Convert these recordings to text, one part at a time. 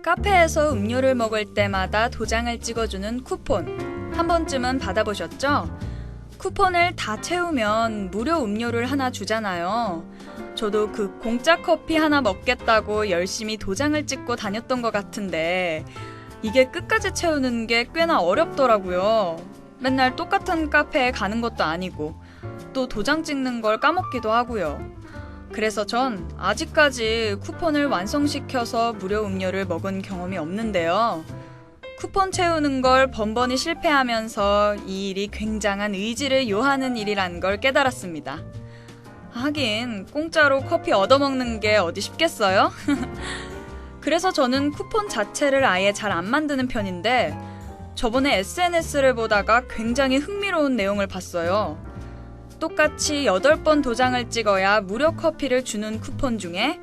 카페에서 음료를 먹을 때마다 도장을 찍어주는 쿠폰. 한 번쯤은 받아보셨죠? 쿠폰을 다 채우면 무료 음료를 하나 주잖아요. 저도 그 공짜 커피 하나 먹겠다고 열심히 도장을 찍고 다녔던 것 같은데 이게 끝까지 채우는 게 꽤나 어렵더라고요. 맨날 똑같은 카페에 가는 것도 아니고 또 도장 찍는 걸 까먹기도 하고요. 그래서 전 아직까지 쿠폰을 완성시켜서 무료 음료를 먹은 경험이 없는데요. 쿠폰 채우는 걸 번번이 실패하면서 이 일이 굉장한 의지를 요하는 일이란 걸 깨달았습니다. 하긴 공짜로 커피 얻어먹는 게 어디 쉽겠어요? 그래서 저는 쿠폰 자체를 아예 잘 안 만드는 편인데 저번에 SNS를 보다가 굉장히 흥미로운 내용을 봤어요. 똑같이 8번 도장을 찍어야 무료 커피를 주는 쿠폰 중에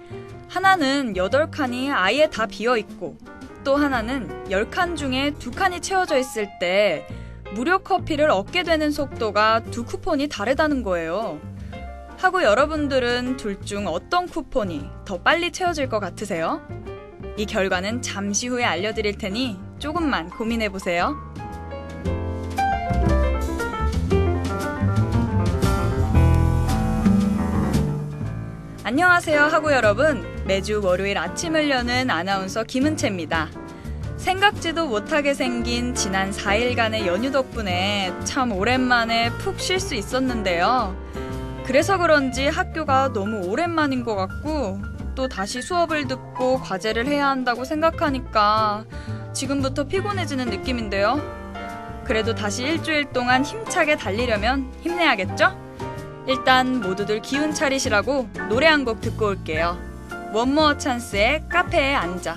하나는 8칸이 아예 다 비어있고 또 하나는 10칸 중에 2칸이 채워져 있을 때 무료 커피를 얻게 되는 속도가 두 쿠폰이 다르다는 거예요. 하고 여러분들은 둘 중 어떤 쿠폰이 더 빨리 채워질 것 같으세요? 이 결과는 잠시 후에 알려드릴 테니 조금만 고민해보세요. 안녕하세요 하고 여러분, 매주 월요일 아침을 여는 아나운서 김은채입니다. 생각지도 못하게 생긴 지난 4일간의 연휴 덕분에 참 오랜만에 푹 쉴 수 있었는데요. 그래서 그런지 학교가 너무 오랜만인 것 같고 또 다시 수업을 듣고 과제를 해야 한다고 생각하니까 지금부터 피곤해지는 느낌인데요. 그래도 다시 일주일 동안 힘차게 달리려면 힘내야겠죠? 일단 모두들 기운 차리시라고 노래 한 곡 듣고 올게요. 원모어 찬스의 카페에 앉아.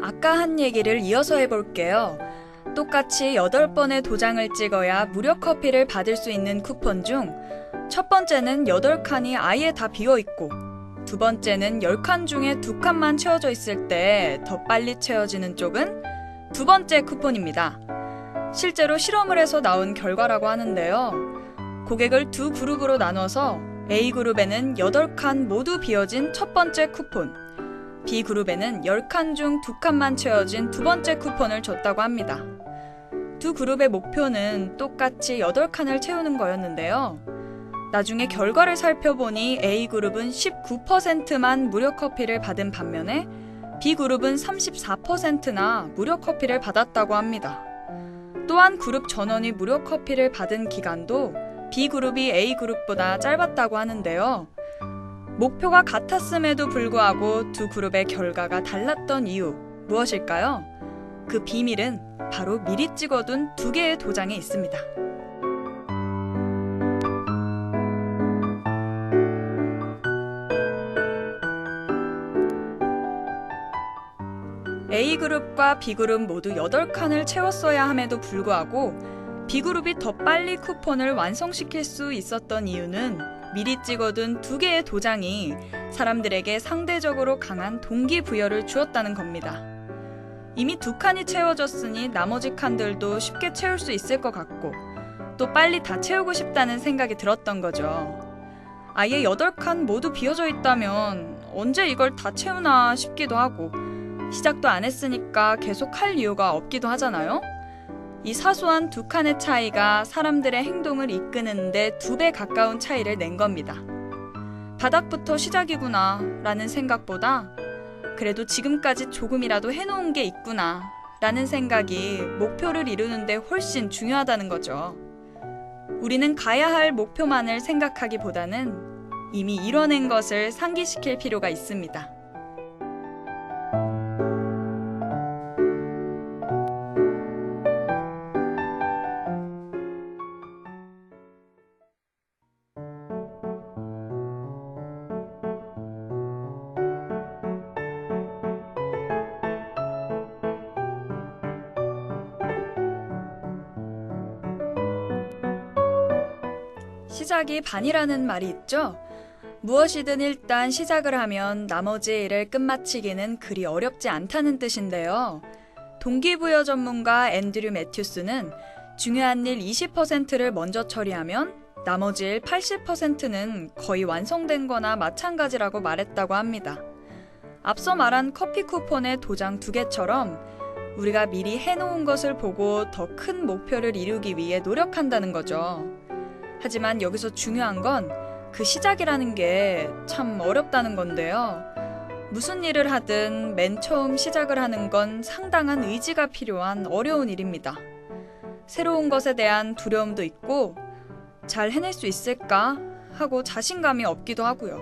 아까 한 얘기를 이어서 해볼게요. 똑같이 8번의 도장을 찍어야 무료 커피를 받을 수 있는 쿠폰 중 첫 번째는 8칸이 아예 다 비어있고 두 번째는 10칸 중에 2칸만 채워져 있을 때 더 빨리 채워지는 쪽은 두 번째 쿠폰입니다. 실제로 실험을 해서 나온 결과라고 하는데요. 고객을 두 그룹으로 나눠서 A그룹에는 8칸 모두 비어진 첫 번째 쿠폰, B그룹에는 10칸 중 2칸만 채워진 두 번째 쿠폰을 줬다고 합니다. 두 그룹의 목표는 똑같이 8칸을 채우는 거였는데요. 나중에 결과를 살펴보니 A그룹은 19%만 무료 커피를 받은 반면에 B그룹은 34%나 무료 커피를 받았다고 합니다. 또한 그룹 전원이 무료 커피를 받은 기간도 B그룹이 A그룹보다 짧았다고 하는데요. 목표가 같았음에도 불구하고 두 그룹의 결과가 달랐던 이유 무엇일까요? 그 비밀은 바로 미리 찍어둔 2개의 도장에 있습니다. A그룹과 B그룹 모두 8칸을 채웠어야 함에도 불구하고 B그룹이 더 빨리 쿠폰을 완성시킬 수 있었던 이유는 미리 찍어둔 2개의 도장이 사람들에게 상대적으로 강한 동기부여를 주었다는 겁니다. 이미 2칸이 채워졌으니 나머지 칸들도 쉽게 채울 수 있을 것 같고 또 빨리 다 채우고 싶다는 생각이 들었던 거죠. 아예 8칸 모두 비어져 있다면 언제 이걸 다 채우나 싶기도 하고 시작도 안 했으니까 계속 할 이유가 없기도 하잖아요. 이 사소한 2칸의 차이가 사람들의 행동을 이끄는데 2배 가까운 차이를 낸 겁니다. 바닥부터 시작이구나 라는 생각보다 그래도 지금까지 조금이라도 해놓은 게 있구나 라는 생각이 목표를 이루는데 훨씬 중요하다는 거죠. 우리는 가야 할 목표만을 생각하기보다는 이미 이뤄낸 것을 상기시킬 필요가 있습니다. 시작이 반이라는 말이 있죠? 무엇이든 일단 시작을 하면 나머지 일을 끝마치기는 그리 어렵지 않다는 뜻인데요. 동기부여 전문가 앤드류 매튜스는 중요한 일 20%를 먼저 처리하면 나머지 일 80%는 거의 완성된 거나 마찬가지라고 말했다고 합니다. 앞서 말한 커피 쿠폰의 도장 2개처럼 우리가 미리 해놓은 것을 보고 더 큰 목표를 이루기 위해 노력한다는 거죠. 하지만 여기서 중요한 건 그 시작이라는 게 참 어렵다는 건데요. 무슨 일을 하든 맨 처음 시작을 하는 건 상당한 의지가 필요한 어려운 일입니다. 새로운 것에 대한 두려움도 있고 잘 해낼 수 있을까 하고 자신감이 없기도 하고요.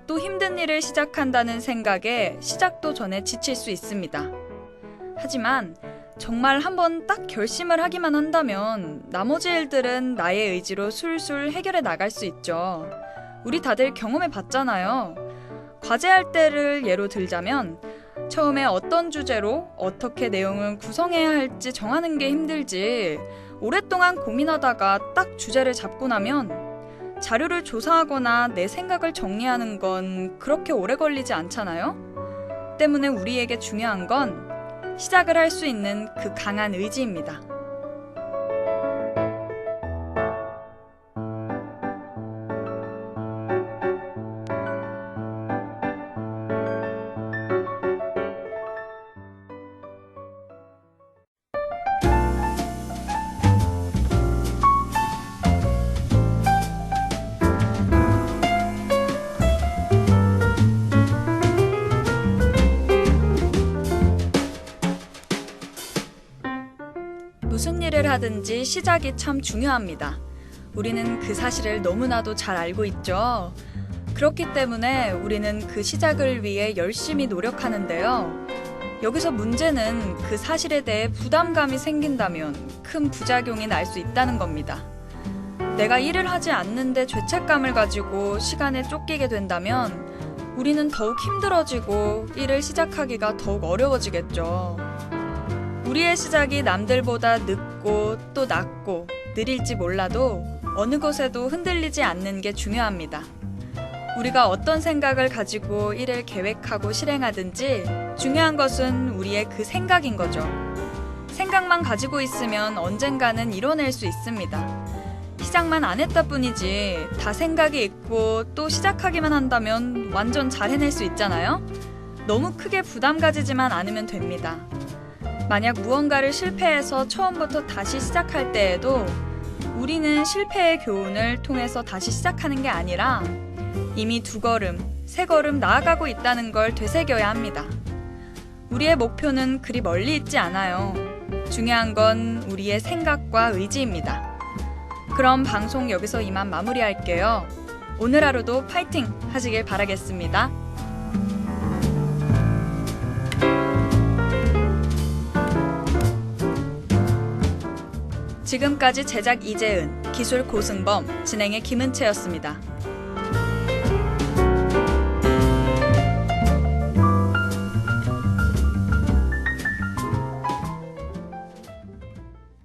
또 힘든 일을 시작한다는 생각에 시작도 전에 지칠 수 있습니다. 하지만 정말 한번 딱 결심을 하기만 한다면 나머지 일들은 나의 의지로 술술 해결해 나갈 수 있죠. 우리 다들 경험해 봤잖아요. 과제할 때를 예로 들자면 처음에 어떤 주제로 어떻게 내용을 구성해야 할지 정하는 게 힘들지 오랫동안 고민하다가 딱 주제를 잡고 나면 자료를 조사하거나 내 생각을 정리하는 건 그렇게 오래 걸리지 않잖아요? 때문에 우리에게 중요한 건 시작을 할 수 있는 그 강한 의지입니다. 무슨 일을 하든지 시작이 참 중요합니다. 우리는 그 사실을 너무나도 잘 알고 있죠. 그렇기 때문에 우리는 그 시작을 위해 열심히 노력하는데요. 여기서 문제는 그 사실에 대해 부담감이 생긴다면 큰 부작용이 날 수 있다는 겁니다. 내가 일을 하지 않는데 죄책감을 가지고 시간에 쫓기게 된다면 우리는 더욱 힘들어지고 일을 시작하기가 더욱 어려워지겠죠. 우리의 시작이 남들보다 늦고 또 낮고 느릴지 몰라도 어느 것에도 흔들리지 않는 게 중요합니다. 우리가 어떤 생각을 가지고 일을 계획하고 실행하든지 중요한 것은 우리의 그 생각인 거죠. 생각만 가지고 있으면 언젠가는 이뤄낼 수 있습니다. 시작만 안 했다 뿐이지 다 생각이 있고 또 시작하기만 한다면 완전 잘 해낼 수 있잖아요? 너무 크게 부담 가지지만 않으면 됩니다. 만약 무언가를 실패해서 처음부터 다시 시작할 때에도 우리는 실패의 교훈을 통해서 다시 시작하는 게 아니라 이미 2걸음, 3걸음 나아가고 있다는 걸 되새겨야 합니다. 우리의 목표는 그리 멀리 있지 않아요. 중요한 건 우리의 생각과 의지입니다. 그럼 방송 여기서 이만 마무리할게요. 오늘 하루도 파이팅 하시길 바라겠습니다. 지금까지 제작 이재은, 기술 고승범, 진행의 김은채였습니다.